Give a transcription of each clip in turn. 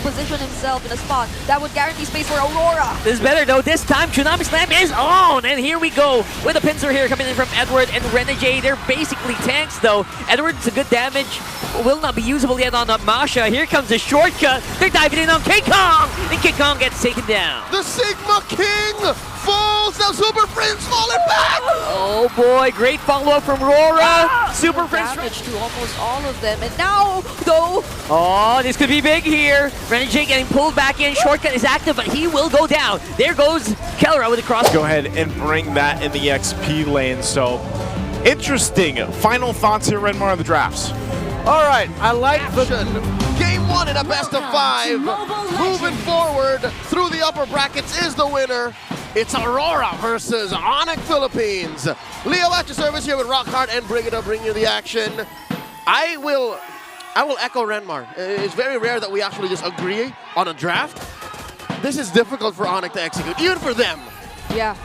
position himself in a spot that would guarantee space for Aurora. This is better though. This time, Tsunami Slam is on! And here we go with a pincer here coming in from Edward and Renegade. They're basically tanks though. Edward's a good damage. Will not be usable yet on Masha. Here comes the shortcut. They're diving in on King Kong! And King Kong gets taken down. The Sigma King falls! Now Super Friends falling back! Oh boy, great follow-up from RORA. Super Friends damage to almost all of them. And now, though... Oh, this could be big here. Renegade getting pulled back in. Shortcut is active, but he will go down. There goes Kellera with the cross. Go ahead and bring that in the XP lane. So, interesting. Final thoughts here, Redmar, on the drafts. All right, I like the game one in a best of 5. Moving forward through the upper brackets is the winner. It's Aurora versus Onic Philippines. Leo at your service here with Rockhard and Brigida bringing you the action. I will echo Renmar. It's very rare that we actually just agree on a draft. This is difficult for Onic to execute, even for them. Yeah.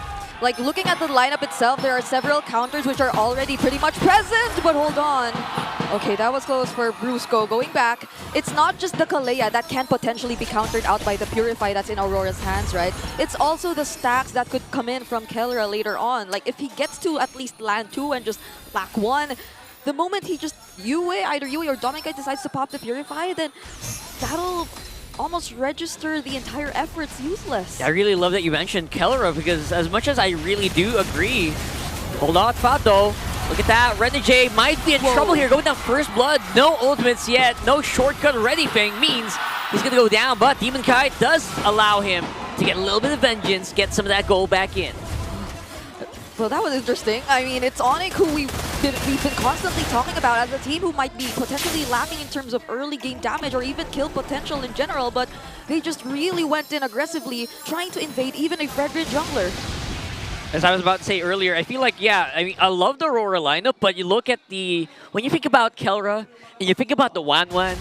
Like, looking at the lineup itself, there are several counters which are already pretty much present, but hold on. Okay, that was close for Brusco. Going back, it's not just the Kalea that can potentially be countered out by the Purify that's in Aurora's hands, right? It's also the stacks that could come in from Kellera later on. Like, if he gets to at least land 2 and just lack 1, the moment he just either Yue or Dominic decides to pop the Purify, then that'll almost register the entire effort's useless. I really love that you mentioned Kellera, because as much as I really do agree, hold on, Fato. Look at that, Renegade might be in trouble here, going down first blood, no ultimates yet, no shortcut or anything, means he's gonna go down, but Demon Kite does allow him to get a little bit of vengeance, get some of that gold back in. Well, that was interesting. I mean, it's Onic who we've been constantly talking about as a team who might be potentially lacking in terms of early game damage or even kill potential in general, but they just really went in aggressively, trying to invade even a Fredrin jungler. As I was about to say earlier, I feel like, yeah, I mean, I love the Aurora lineup, but you look at when you think about Kellera and you think about the Wanwan,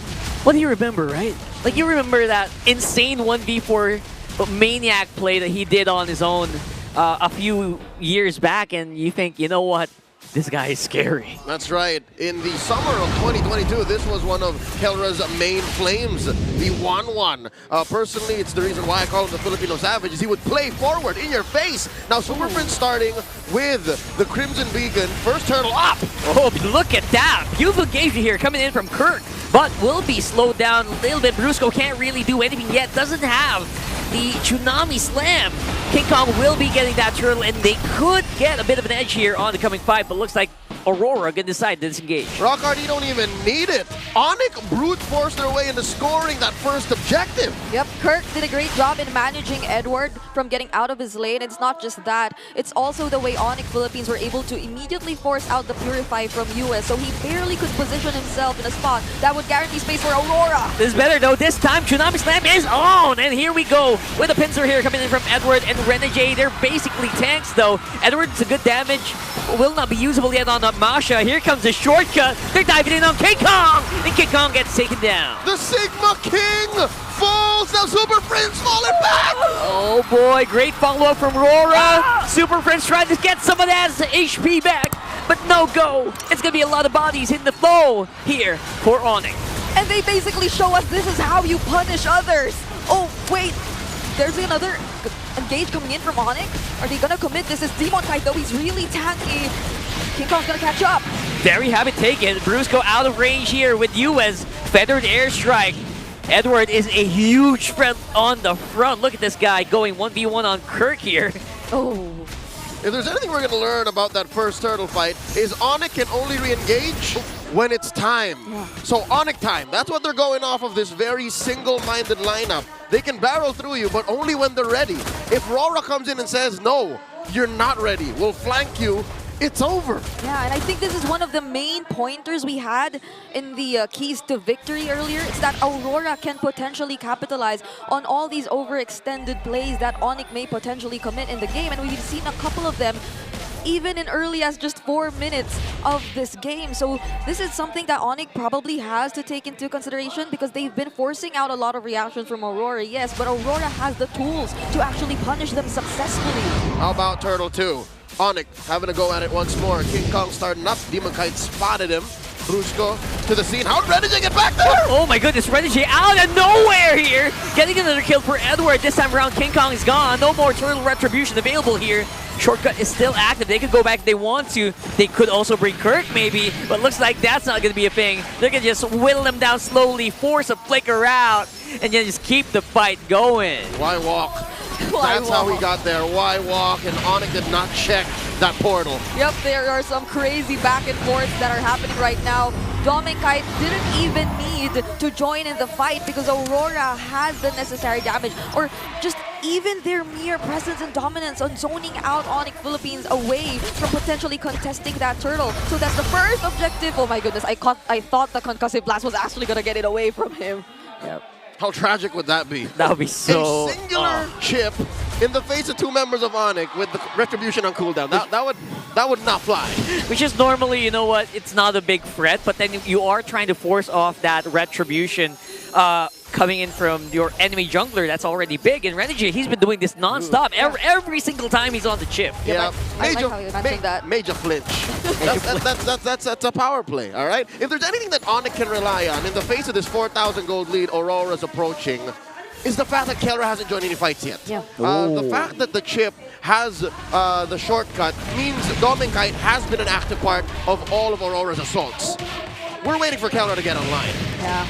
what do you remember, right? Like, you remember that insane 1v4 maniac play that he did on his own a few years back, and you think, you know what? This guy is scary. That's right. In the summer of 2022, this was one of Kellera's main flames, the Wanwan. Personally, it's the reason why I call him the Filipino Savage, is he would play forward in your face. Now, Super Prince starting with the Crimson Beacon. First turtle up. Oh, look at that. Beautiful engagement here coming in from Kirk, but will be slowed down a little bit. Brusco can't really do anything yet. Doesn't have the Tsunami Slam. King Kong will be getting that turtle, and they could get a bit of an edge here on the coming fight, but looks like Aurora gonna decide to disengage. Rockhard, you don't even need it. Onic brute forced their way into scoring that first objective. Yep, Kirk did a great job in managing Edward from getting out of his lane. It's not just that, it's also the way Onic Philippines were able to immediately force out the Purify from US, so he barely could position himself in a spot that would guarantee space for Aurora. This is better though. This time, Tsunami Slam is on! And here we go with a pincer here coming in from Edward and Renegade. They're basically tanks though. Edward's a good damage, will not be usable yet on Masha. Here comes the shortcut. They're diving in on King Kong! And King Kong gets taken down. The Sigma King falls! Now Super Friends falling back! Oh boy, great follow-up from RORA. Super Friends trying to get some of that HP back, but no go. It's gonna be a lot of bodies in the flow here for Onic. And they basically show us this is how you punish others. Oh, wait. There's another engage coming in from Onic. Are they gonna commit? This is Demon Kite though. He's really tanky. King Kong's gonna catch up. Very happy taken. Brusco out of range here with US. Feathered airstrike. Edward is a huge threat on the front. Look at this guy going 1v1 on Kirk here. Oh. If there's anything we're gonna learn about that first turtle fight, is Onic can only re-engage when it's time. Yeah. So Onic time, that's what they're going off of, this very single-minded lineup. They can barrel through you, but only when they're ready. If RORA comes in and says, no, you're not ready, we'll flank you, it's over. Yeah, and I think this is one of the main pointers we had in the keys to victory earlier. It's that Aurora can potentially capitalize on all these overextended plays that Onic may potentially commit in the game, and we've seen a couple of them even in early as just 4 minutes of this game. So this is something that Onic probably has to take into consideration, because they've been forcing out a lot of reactions from Aurora, yes, but Aurora has the tools to actually punish them successfully. How about Turtle 2? Onic having a go at it once more. King Kong starting up. Demon Kite spotted him. Rusko to the scene. How did Renegade get back there? Oh my goodness, Renegade out of nowhere here! Getting another kill for Edward. This time around, King Kong is gone. No more turtle retribution available here. Shortcut is still active. They could go back if they want to. They could also bring Kirk maybe, but looks like that's not going to be a thing. They're going to just whittle him down slowly, force a flicker out, and then just keep the fight going. Why walk? That's how he got there. Why walk? And Onic did not check that portal. Yep, there are some crazy back and forths that are happening right now. Dominic didn't even need to join in the fight because Aurora has the necessary damage, or just even their mere presence and dominance on zoning out Onic Philippines away from potentially contesting that turtle. So that's the first objective. Oh my goodness, I thought the concussive blast was actually gonna get it away from him. Yep. How tragic would that be? That would be so... A singular chip in the face of two members of Onic with the retribution on cooldown. That would not fly. Which is normally, you know what, it's not a big threat, but then you are trying to force off that retribution coming in from your enemy jungler that's already big. And Renegade, he's been doing this non-stop every single time he's on the chip. Yeah, I like how you mentioned that. Major flinch. That's a power play, all right? If there's anything that Onic can rely on in the face of this 4,000 gold lead Aurora's approaching, is the fact that Kelra hasn't joined any fights yet. Yeah. The fact that the chip has the shortcut means Dominic has been an active part of all of Aurora's assaults. We're waiting for Kelra to get online. Yeah.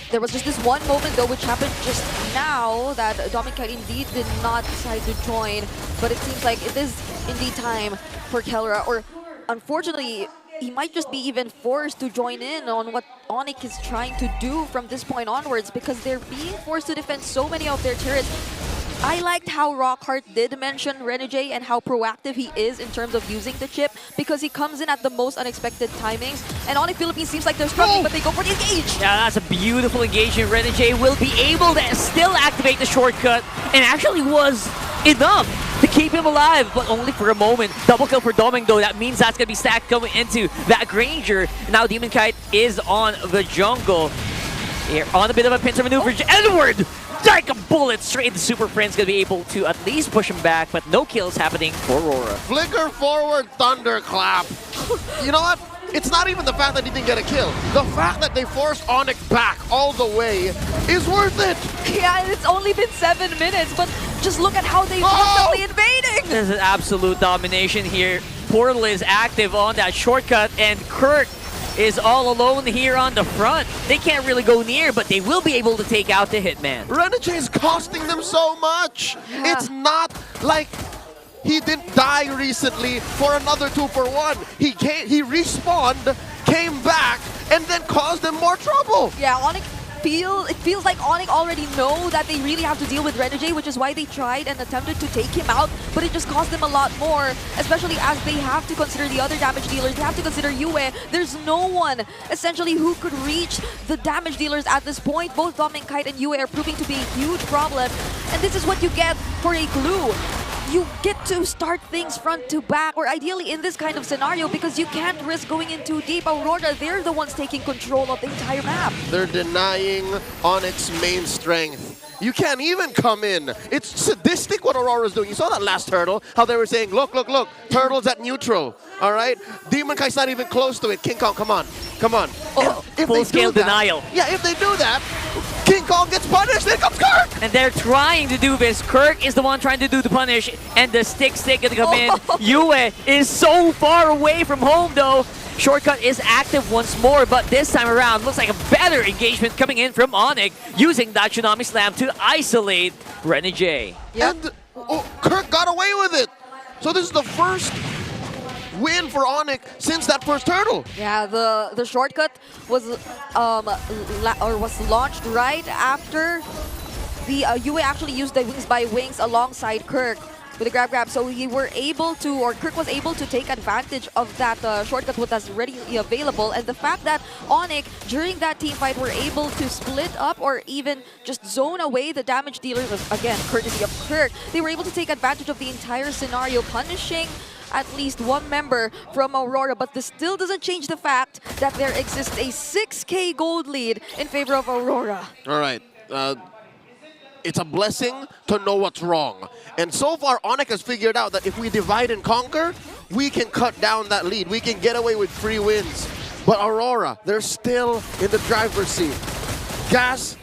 There was just this one moment though which happened just now that Dominic indeed did not decide to join, but it seems like it is indeed time for Kelra, or unfortunately he might just be even forced to join in on what Onic is trying to do from this point onwards, because they're being forced to defend so many of their turrets. I liked how Rockhart did mention Renegade and how proactive he is in terms of using the chip, because he comes in at the most unexpected timings. And Onic Philippines seems like they're struggling, but they go for the engage. Yeah, that's a beautiful engagement. Renegade will be able to still activate the shortcut, and actually was enough to keep him alive, but only for a moment. Double kill for Doming though. That means that's going to be stacked going into that Granger. Now Demon Kite is on the jungle. Here on a bit of a pincer maneuver. Edward! Like a bullet straight into Super Prince, gonna be able to at least push him back, but no kills happening for Aurora. Flicker forward, thunderclap. You know what? It's not even the fact that he didn't get a kill. The fact that they forced Onic back all the way is worth it. Yeah, it's only been 7 minutes, but just look at how they constantly invading. This is absolute domination here. Portal is active on that shortcut, and Kirk is all alone here on the front. They can't really go near, but they will be able to take out the Hitman. Renegade is costing them so much. Yeah. It's not like he didn't die recently for another 2-for-1. He respawned, came back, and then caused them more trouble. Yeah, Onic it feels like Onic already know that they really have to deal with Renegade, which is why they tried and attempted to take him out, but it just cost them a lot more, especially as they have to consider the other damage dealers. They have to consider Yue. There's no one essentially who could reach the damage dealers at this point. Both Dominic Kite and Yue are proving to be a huge problem, and this is what you get for a glue. You get to start things front to back, or ideally in this kind of scenario, because you can't risk going in too deep. Aurora, they're the ones taking control of the entire map. They're denying Onic's main strength. You can't even come in. It's sadistic what Aurora's doing. You saw that last turtle, how they were saying, look, look, look, turtle's at neutral, all right? Demon Kai's not even close to it. King Kong, come on, come on. Oh, full-scale denial. Yeah, if they do that, King Kong gets punished, there comes Kirk! And they're trying to do this. Kirk is the one trying to do the punish, and the stick gonna come in. Yue is so far away from home though. Shortcut is active once more, but this time around looks like a better engagement coming in from Onic, using that Tsunami Slam to isolate Renegade. Yep. And Kirk got away with it. So this is the first win for Onic since that first turtle. Yeah, the shortcut was launched right after the Yue actually used the Wings by Wings alongside Kirk with a grab, so Kirk was able to take advantage of that shortcut that's readily available, and the fact that Onic during that team fight were able to split up or even just zone away the damage dealers, again courtesy of Kirk, they were able to take advantage of the entire scenario, punishing at least one member from Aurora, but this still doesn't change the fact that there exists a 6K gold lead in favor of Aurora. All right. It's a blessing to know what's wrong. And so far, Onic has figured out that if we divide and conquer, we can cut down that lead. We can get away with free wins. But Aurora, they're still in the driver's seat. Gas,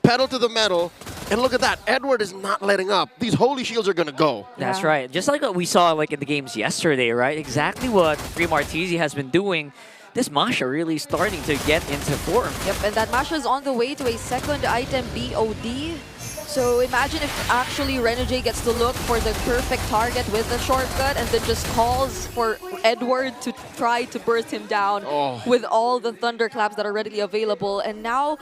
pedal to the metal, and look at that. Edward is not letting up. These holy shields are going to go. That's Yeah. right. Just like what we saw like in the games yesterday, right? Exactly what Free Martisi has been doing. This Masha really starting to get into form. Yep, and that Masha is on the way to a second item BOD. So imagine if actually Renegade gets to look for the perfect target with the shortcut and then just calls for Edward to try to burst him down with all the thunderclaps that are readily available. And now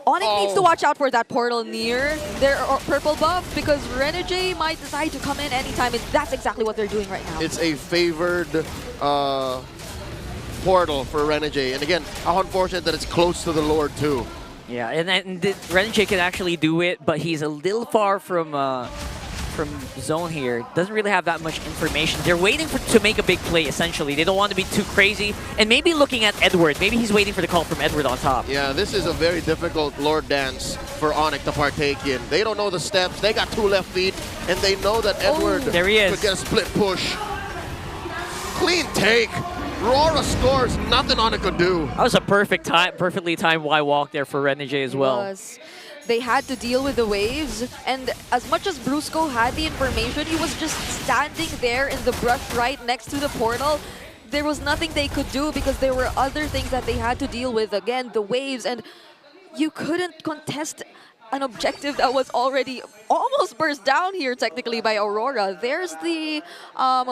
Onic needs to watch out for that portal near their purple buff because Renegade might decide to come in anytime, and that's exactly what they're doing right now. It's a favored portal for Renegade. And again, how unfortunate that it's close to the Lord too. Yeah, and Renegade can actually do it, but he's a little far from zone here. Doesn't really have that much information. They're waiting to make a big play, essentially. They don't want to be too crazy. And maybe looking at Edward. Maybe he's waiting for the call from Edward on top. Yeah, this is a very difficult Lord dance for Onic to partake in. They don't know the steps. They got 2 left feet, and they know that Edward there he is. could get a split push. Clean take. RORA scores, nothing Onic could do. That was a perfectly timed Y walk there for Renegade as well. Was. They had to deal with the waves, and as much as Brusco had the information, he was just standing there in the brush right next to the portal. There was nothing they could do because there were other things that they had to deal with. Again, the waves, and you couldn't contest an objective that was already almost burst down here technically by Aurora. There's the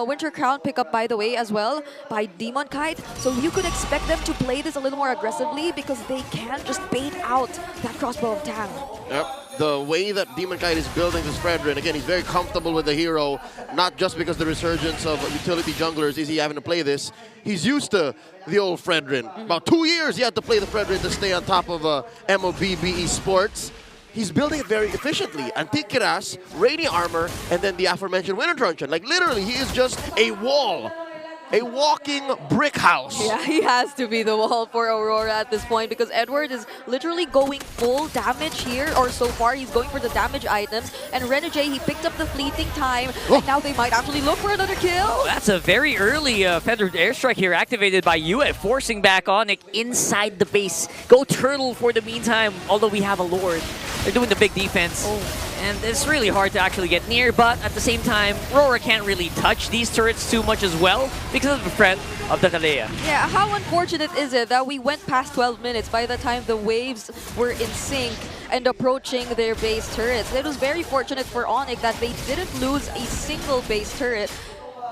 Winter Crown pickup, by the way, as well by Demon Kite. So you could expect them to play this a little more aggressively because they can't just bait out that crossbow of Tang. Yep. The way that Demon Kite is building this Fredrin, again, he's very comfortable with the hero, not just because the resurgence of utility junglers is he having to play this. He's used to the old Fredrin. About 2 years he had to play the Fredrin to stay on top of MLBB eSports. He's building it very efficiently. Antique Kiras, Rainy Armor, and then the aforementioned Winter Truncheon. Like literally, he is just a wall. A walking brick house. Yeah, he has to be the wall for Aurora at this point because Edward is literally going full damage here, or so far he's going for the damage items. And Renegade, he picked up the fleeting time, and now they might actually look for another kill. That's a very early feathered airstrike here activated by Yue, forcing back Onic inside the base. Go Turtle for the meantime, although we have a Lord. They're doing the big defense. And it's really hard to actually get near, but at the same time, RORA can't really touch these turrets too much as well because of the threat of the Kalea. Yeah, how unfortunate is it that we went past 12 minutes by the time the waves were in sync and approaching their base turrets. It was very fortunate for Onic that they didn't lose a single base turret.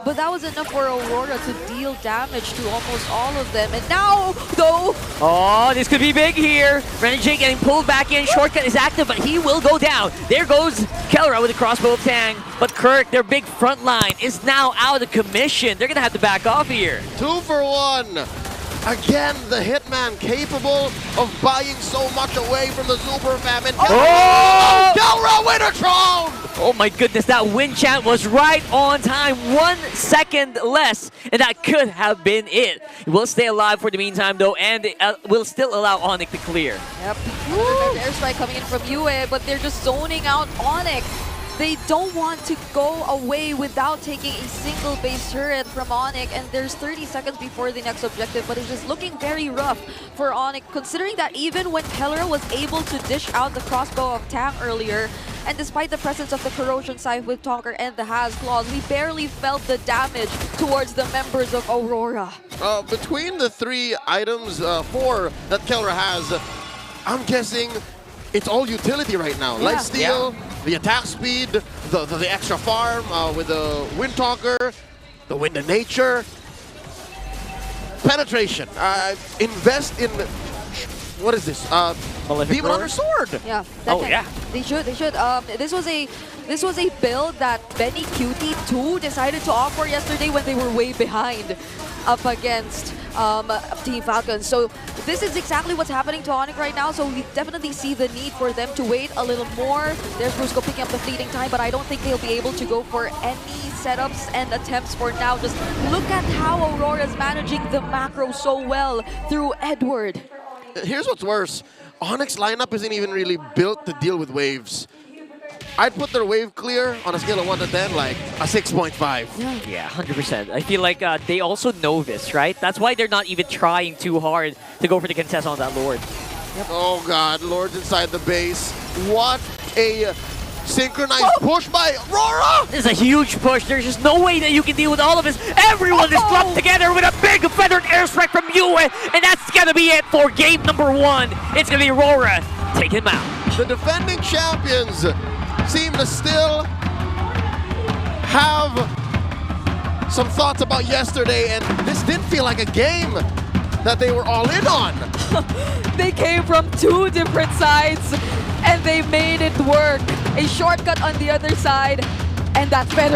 But that was enough for Aurora to deal damage to almost all of them. And now, though... Oh, this could be big here. Renegade getting pulled back in. Shortcut is active, but he will go down. There goes Kelra with a crossbow of Tang. But Kirk, their big front line, is now out of commission. They're going to have to back off here. 2 for 1. Again, the Hitman capable of buying so much away from the Super Famine. Kelra Wintertron! Oh my goodness, that win chant was right on time. 1 second less, and that could have been it. We'll stay alive for the meantime, though, and we'll still allow Onic to clear. Yep. Airstrike coming in from Yue, but they're just zoning out Onic. They don't want to go away without taking a single base turret from Onic, and there's 30 seconds before the next objective, but it's just looking very rough for Onic, considering that even when Kelra was able to dish out the crossbow of Tang earlier, and despite the presence of the Corrosion Scythe with Talker and the Has Claws, we barely felt the damage towards the members of Aurora. Between the 3 items, 4 that Kelra has, I'm guessing it's all utility right now. Yeah. Lifesteal, the attack speed, the extra farm with the Wind Talker, the Wind of Nature. Penetration. Invest in... What is this? Demon Hunter Sword. Yeah. Yeah. They should. This was a build that Benny QT 2 decided to opt for yesterday when they were way behind up against Team Falcon. So this is exactly what's happening to Onic right now. So we definitely see the need for them to wait a little more. There's Brusco picking up the fleeting time, but I don't think they'll be able to go for any setups and attempts for now. Just look at how Aurora's managing the macro so well through Edward. Here's what's worse. Onyx lineup isn't even really built to deal with waves. I'd put their wave clear on a scale of 1 to 10, like a 6.5. Yeah, 100%. I feel like they also know this, right? That's why they're not even trying too hard to go for the contest on that Lord. Oh God, Lord's inside the base. What a synchronized push by Aurora! This is a huge push. There's just no way that you can deal with all of this. Everyone is clumped together with a big feathered airstrike from you, and that's gonna be it for game number 1. It's gonna be Aurora taking him out. The defending champions seem to still have some thoughts about yesterday, and this didn't feel like a game that they were all in on. They came from 2 different sides and they made it work. A shortcut on the other side, and that's better.